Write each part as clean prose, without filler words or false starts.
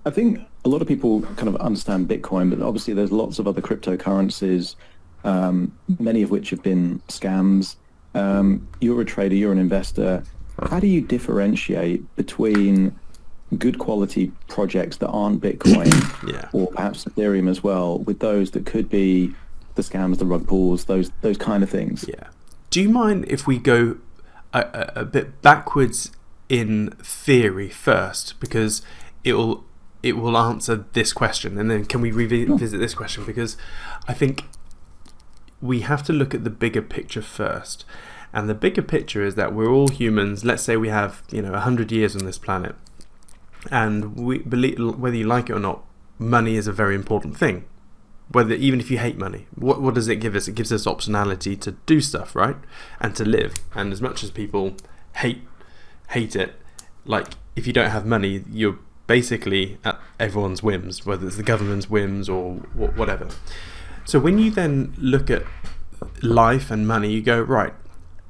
I think a lot of people kind of understand Bitcoin, but obviously there's lots of other cryptocurrencies, many of which have been scams. You're a trader, you're an investor. How do you differentiate between good quality projects that aren't Bitcoin, Yeah. or perhaps Ethereum as well, with those that could be the scams, the rug pulls, those kind of things? Yeah. Do you mind if we go a bit backwards in theory first, because it will answer this question, and then can we revisit this question, because I think we have to look at the bigger picture first. And the bigger picture is that we're all humans. Let's say we have 100 years on this planet, and we believe, whether you like it or not, money is a very important thing. Whether even if you hate money, what does it give us? It gives us optionality to do stuff, right, and to live. And as much as people hate it, like if you don't have money, you're basically at everyone's whims, whether it's the government's whims or whatever. So when you then look at life and money, you go, right,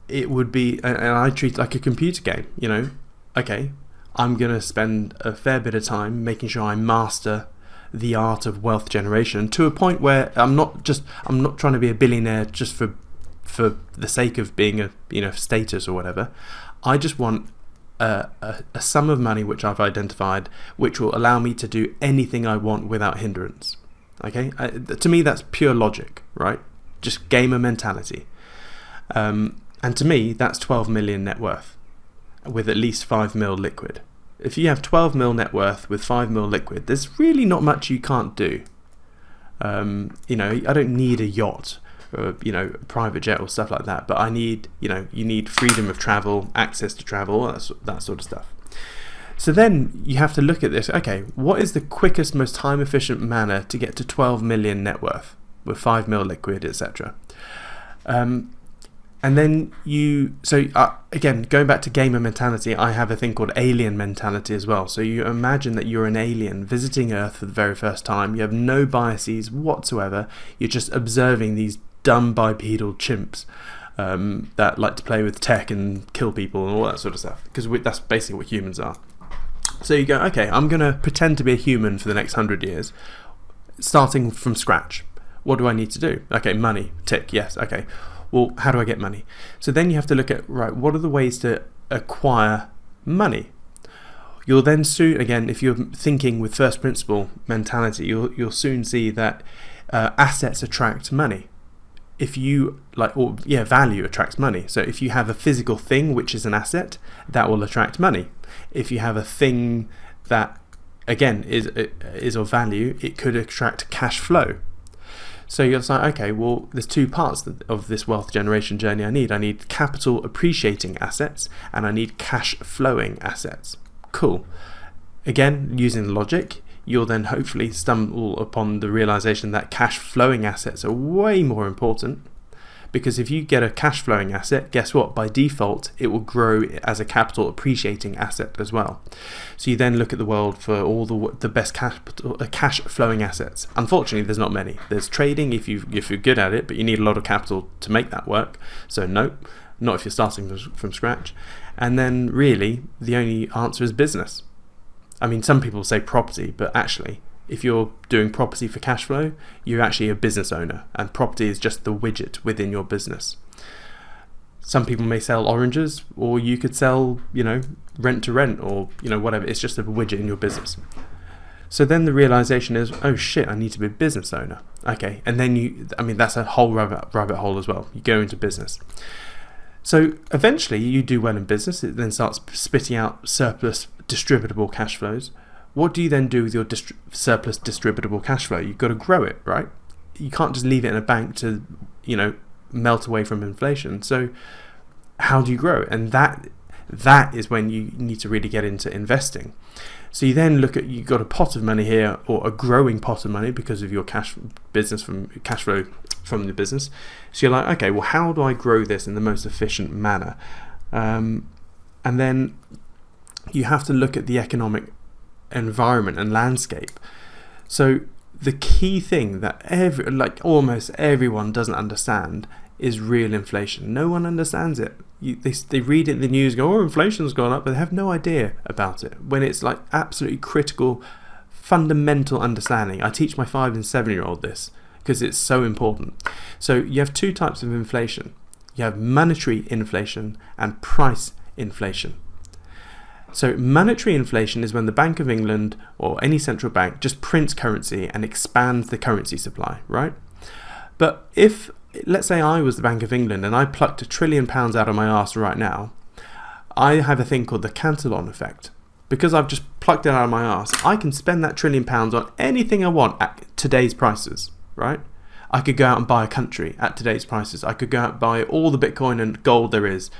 it would be, and I treat it like a computer game, okay, I'm going to spend a fair bit of time making sure I master the art of wealth generation to a point where I'm not trying to be a billionaire just for the sake of being a status or whatever. I just want a sum of money which I've identified, which will allow me to do anything I want without hindrance. Okay, to me that's pure logic, right? Just gamer mentality. And to me that's 12 million net worth with at least 5 mil liquid. If you have 12 mil net worth with 5 mil liquid, there's really not much you can't do. I don't need a yacht or a private jet or stuff like that, but I need, you need freedom of travel, access to travel, that sort of stuff. So then you have to look at this. Okay, what is the quickest, most time efficient manner to get to 12 million net worth with 5 mil liquid, etc.? And then again, going back to gamer mentality, I have a thing called alien mentality as well. So you imagine that you're an alien visiting Earth for the very first time. You have no biases whatsoever. You're just observing these dumb bipedal chimps that like to play with tech and kill people and all that sort of stuff, because that's basically what humans are. So you go, okay, I'm going to pretend to be a human for the next 100 years, starting from scratch. What do I need to do? Okay, money, tick, yes, okay. Well, how do I get money? So then you have to look at, right, what are the ways to acquire money? You'll then soon, again, if you're thinking with first principle mentality, you'll soon see that assets attract money. If you value attracts money. So if you have a physical thing which is an asset, that will attract money. If you have a thing that, again, is of value, it could attract cash flow. So you're like, okay, well, there's two parts of this wealth generation journey I need. I need capital appreciating assets, and I need cash flowing assets. Cool. Again, using the logic, you'll then hopefully stumble upon the realization that cash flowing assets are way more important, because if you get a cash flowing asset, guess what? By default, it will grow as a capital appreciating asset as well. So you then look at the world for all the best cash flowing assets. Unfortunately, there's not many. There's trading if you're good at it, but you need a lot of capital to make that work. So no, not if you're starting from scratch. And then really, the only answer is business. I mean, some people say property, but actually, if you're doing property for cash flow, you're actually a business owner, and property is just the widget within your business. Some people may sell oranges, or you could sell, rent to rent, or whatever. It's just a widget in your business. So then the realization is, oh shit, I need to be a business owner. Okay, and then that's a whole rabbit hole as well. You go into business. So eventually you do well in business. It then starts spitting out surplus distributable cash flows. What do you then do with your surplus distributable cash flow? You've got to grow it, right? You can't just leave it in a bank to, melt away from inflation. So how do you grow it? And that is when you need to really get into investing. So you then look at, you've got a pot of money here, or a growing pot of money because of your cash flow from the business. So you're like, okay, well, how do I grow this in the most efficient manner? And then you have to look at the economic environment and landscape. So the key thing that almost everyone doesn't understand is real inflation. No one understands it. They read it in the news, go, oh, inflation's gone up, but they have no idea about it, when it's like absolutely critical fundamental understanding. I teach my 5 and 7-year-old this because it's so important. So you have two types of inflation. You have monetary inflation and price inflation. So monetary inflation is when the Bank of England or any central bank just prints currency and expands the currency supply, right? But if, let's say I was the Bank of England and I plucked £1 trillion out of my arse right now, I have a thing called the Cantillon effect. Because I've just plucked it out of my arse, I can spend that £1 trillion on anything I want at today's prices, right? I could go out and buy a country at today's prices. I could go out and buy all the Bitcoin and gold there is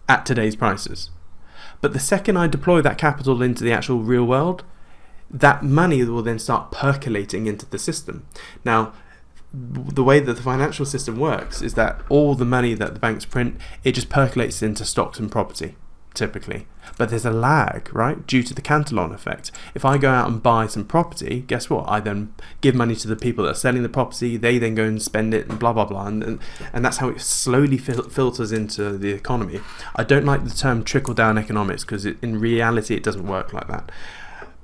at today's prices. But the second I deploy that capital into the actual real world, that money will then start percolating into the system. Now, the way that the financial system works is that all the money that the banks print, it just percolates into stocks and property, typically. But there's a lag, right, due to the Cantillon effect. If I go out and buy some property, guess what? I then give money to the people that are selling the property, they then go and spend it and blah, blah, blah. And that's how it slowly filters into the economy. I don't like the term trickle-down economics because in reality it doesn't work like that.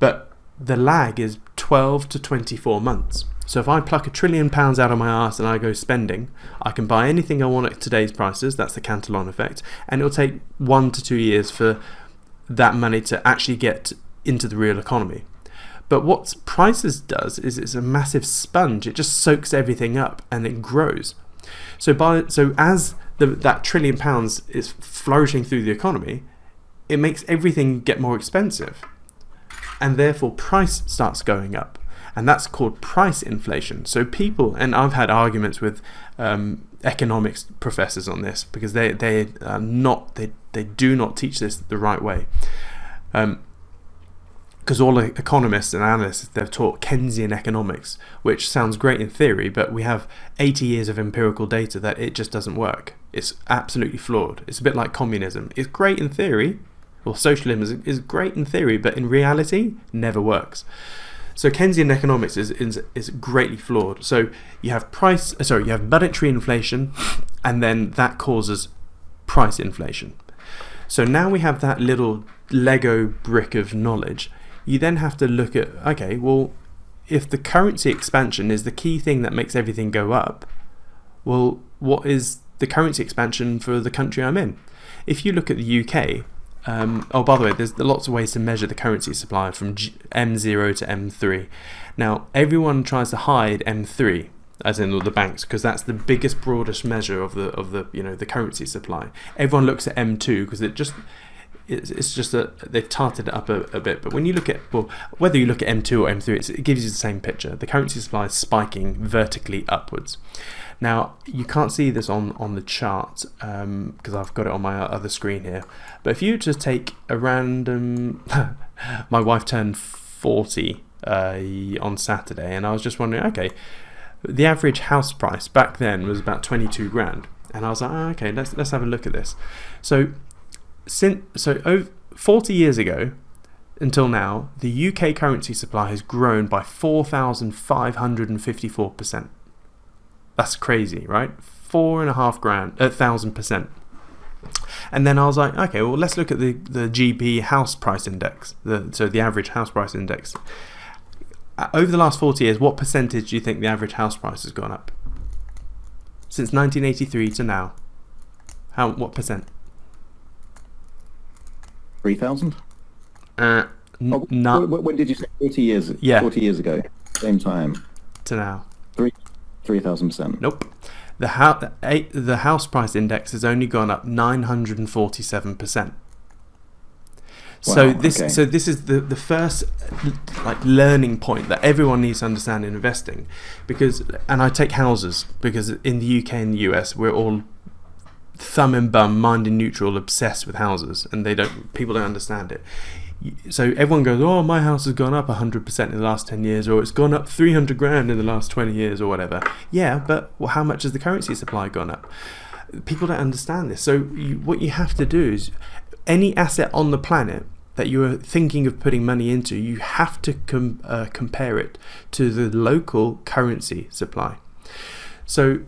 But the lag is 12 to 24 months. So if I pluck £1 trillion out of my arse and I go spending, I can buy anything I want at today's prices. That's the Cantillon effect. And it'll take 1 to 2 years for that money to actually get into the real economy. But what prices does is it's a massive sponge. It just soaks everything up and it grows. So as that £1 trillion is flourishing through the economy, it makes everything get more expensive. And therefore price starts going up. And that's called price inflation. So people, and I've had arguments with economics professors on this because they do not teach this the right way. Because all economists and analysts, they've taught Keynesian economics, which sounds great in theory, but we have 80 years of empirical data that it just doesn't work. It's absolutely flawed. It's a bit like communism. It's great in theory, or socialism is great in theory, but in reality, never works. So Keynesian economics is greatly flawed. So you have you have monetary inflation, and then that causes price inflation. So now we have that little Lego brick of knowledge. You then have to look at, okay, well, if the currency expansion is the key thing that makes everything go up, well, what is the currency expansion for the country I'm in? If you look at the UK, by the way, there's lots of ways to measure the currency supply from M0 to M3. Now, everyone tries to hide M3, as in all the banks, because that's the biggest, broadest measure of the currency supply. Everyone looks at M2 because it's just that they've tarted it up a bit. But when you look at, well, whether you look at M2 or M3, it gives you the same picture. The currency supply is spiking vertically upwards. Now, you can't see this on the chart because I've got it on my other screen here. But if you just take a random... my wife turned 40 on Saturday, and I was just wondering, okay, the average house price back then was about 22 grand. And I was like, okay, let's have a look at this. So 40 years ago until now, the UK currency supply has grown by 4,554%. That's crazy, right? 4,500%. And then I was like, okay, well, let's look at the GB house price index, so the average house price index. Over the last 40 years, what percentage do you think the average house price has gone up? Since 1983 to now. What percent? 3,000? When did you say 40 years? Yeah. 40 years ago, same time. To now. 3,000%. Nope. The house price index has only gone up 947%. So this is the first learning point that everyone needs to understand in investing, and I take houses because in the UK and the US we're all thumb and bum, mind and neutral, obsessed with houses, and people don't understand it. So everyone goes, oh, my house has gone up 100% in the last 10 years, or it's gone up 300 grand in the last 20 years, or whatever. Yeah, but how much has the currency supply gone up? People don't understand this. So what you have to do is, any asset on the planet that you are thinking of putting money into, you have to compare it to the local currency supply. So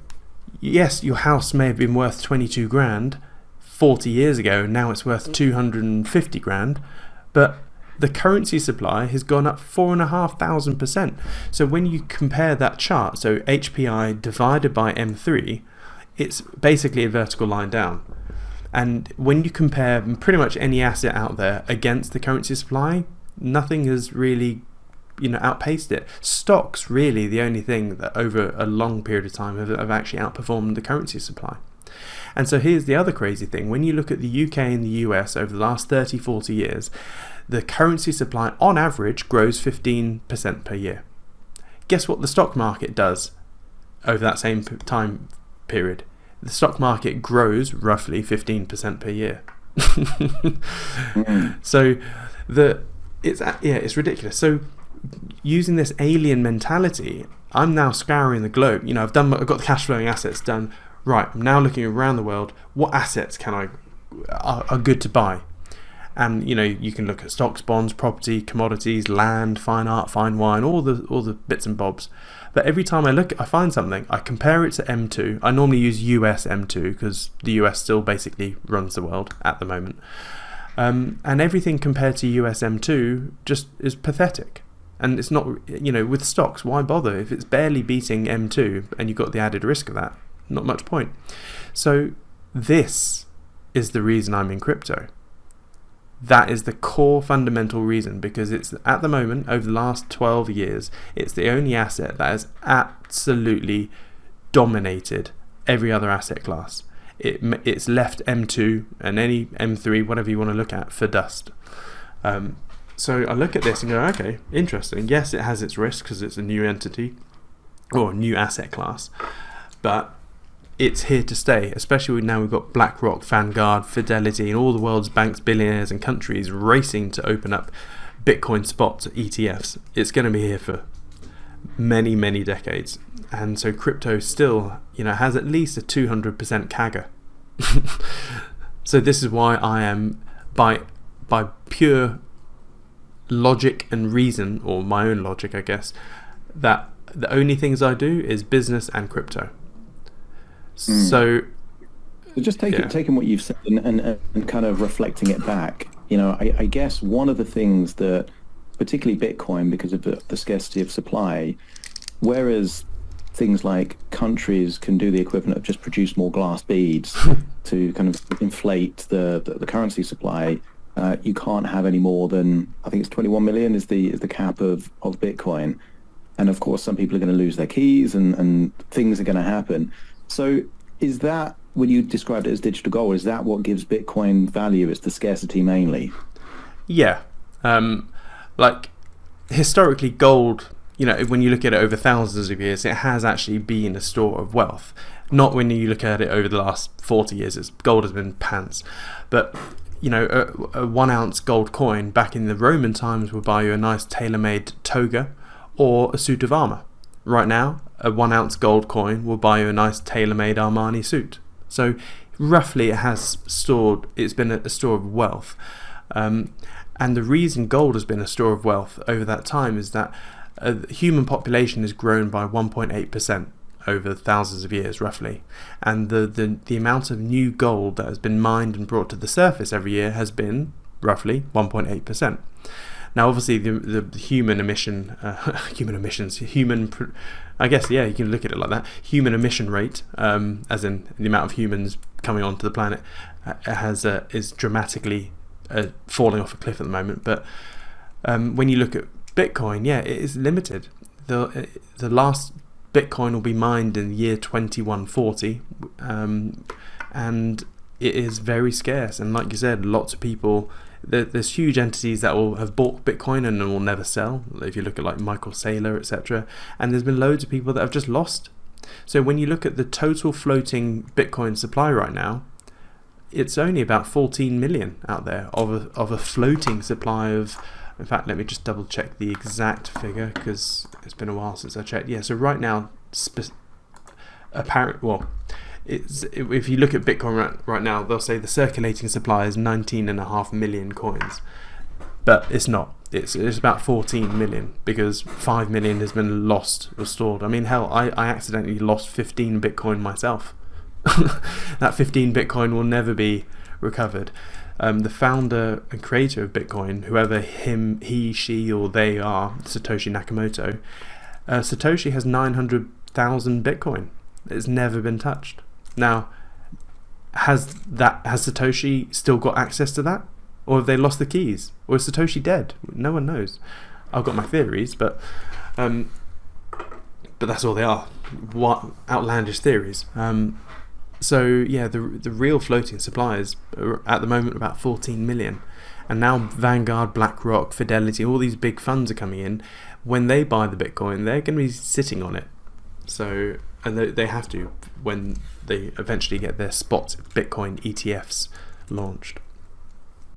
yes, your house may have been worth 22 grand 40 years ago, and now it's worth 250 grand. But the currency supply has gone up 4,500%. So when you compare that chart, so HPI divided by M3, it's basically a vertical line down. And when you compare pretty much any asset out there against the currency supply, nothing has really, outpaced it. Stocks really the only thing that over a long period of time have actually outperformed the currency supply. And so here's the other crazy thing. When you look at the UK and the US over the last 30, 40 years, the currency supply on average grows 15% per year. Guess what the stock market does over that same time period? The stock market grows roughly 15% per year. So it's ridiculous. So using this alien mentality, I'm now scouring the globe. I've got the cash flowing assets done. Right, I'm now looking around the world. What assets are good to buy? And you can look at stocks, bonds, property, commodities, land, fine art, fine wine, all the bits and bobs. But every time I find something, I compare it to M2. I normally use US M2 because the US still basically runs the world at the moment. And everything compared to US M2 just is pathetic. And it's not, with stocks, why bother if it's barely beating M2 and you've got the added risk of that? Not much point. So this is the reason I'm in crypto. That is the core fundamental reason, because it's at the moment, over the last 12 years, it's the only asset that has absolutely dominated every other asset class. It's left M2 and any M3, whatever you want to look at, for dust. So I look at this and go, okay, interesting. Yes, it has its risks because it's a new entity or a new asset class, but it's here to stay, especially now we've got BlackRock, Vanguard, Fidelity, and all the world's banks, billionaires, and countries racing to open up Bitcoin spot ETFs. It's going to be here for many, many decades. And so crypto still, has at least a 200% CAGR. So this is why I am, by pure logic and reason, or my own logic, I guess, that the only things I do is business and crypto. So just taking what you've said and kind of reflecting it back, I guess one of the things that, particularly Bitcoin, because of the scarcity of supply, whereas things like countries can do the equivalent of just produce more glass beads to kind of inflate the currency supply, you can't have any more than, I think it's 21 million is the cap of Bitcoin. And of course, some people are going to lose their keys and things are going to happen. So is that, when you described it as digital gold, is that what gives Bitcoin value? It's the scarcity mainly? Yeah. Historically, gold, when you look at it over thousands of years, it has actually been a store of wealth. Not when you look at it over the last 40 years, gold has been pants. But, a 1 ounce gold coin back in the Roman times would buy you a nice tailor-made toga or a suit of armor. Right now, a 1 ounce gold coin will buy you a nice tailor-made Armani suit. So roughly it's been a store of wealth. And the reason gold has been a store of wealth over that time is that the human population has grown by 1.8% over thousands of years, roughly. And the amount of new gold that has been mined and brought to the surface every year has been roughly 1.8%. Now, obviously, the human emission, I guess, yeah, you can look at it like that. Human emission rate, as in the amount of humans coming onto the planet, is dramatically falling off a cliff at the moment. But when you look at Bitcoin, yeah, it is limited. The last Bitcoin will be mined in the year 2140, and it is very scarce. And like you said, lots of people. There's huge entities that will have bought Bitcoin and will never sell. If you look at like Michael Saylor, etc., and there's been loads of people that have just lost. So when you look at the total floating Bitcoin supply right now, it's only about 14 million out there of a floating supply of. In fact, let me just double check the exact figure because it's been a while since I checked. Yeah, so right now, if you look at Bitcoin right now, they'll say the circulating supply is 19.5 million coins, but it's not. It's about 14 million because 5 million has been lost or stored. I mean, hell, I accidentally lost 15 Bitcoin myself. That 15 Bitcoin will never be recovered. The founder and creator of Bitcoin, whoever he, she, or they are, Satoshi Nakamoto, Satoshi has 900,000 Bitcoin. It's never been touched. Now, has Satoshi still got access to that? Or have they lost the keys? Or is Satoshi dead? No one knows. I've got my theories, but that's all they are. What outlandish theories. So yeah, the real floating supply is at the moment about 14 million. And now Vanguard, BlackRock, Fidelity, all these big funds are coming in. When they buy the Bitcoin, they're going to be sitting on it. So, and they have to when they eventually get their spot Bitcoin ETFs launched.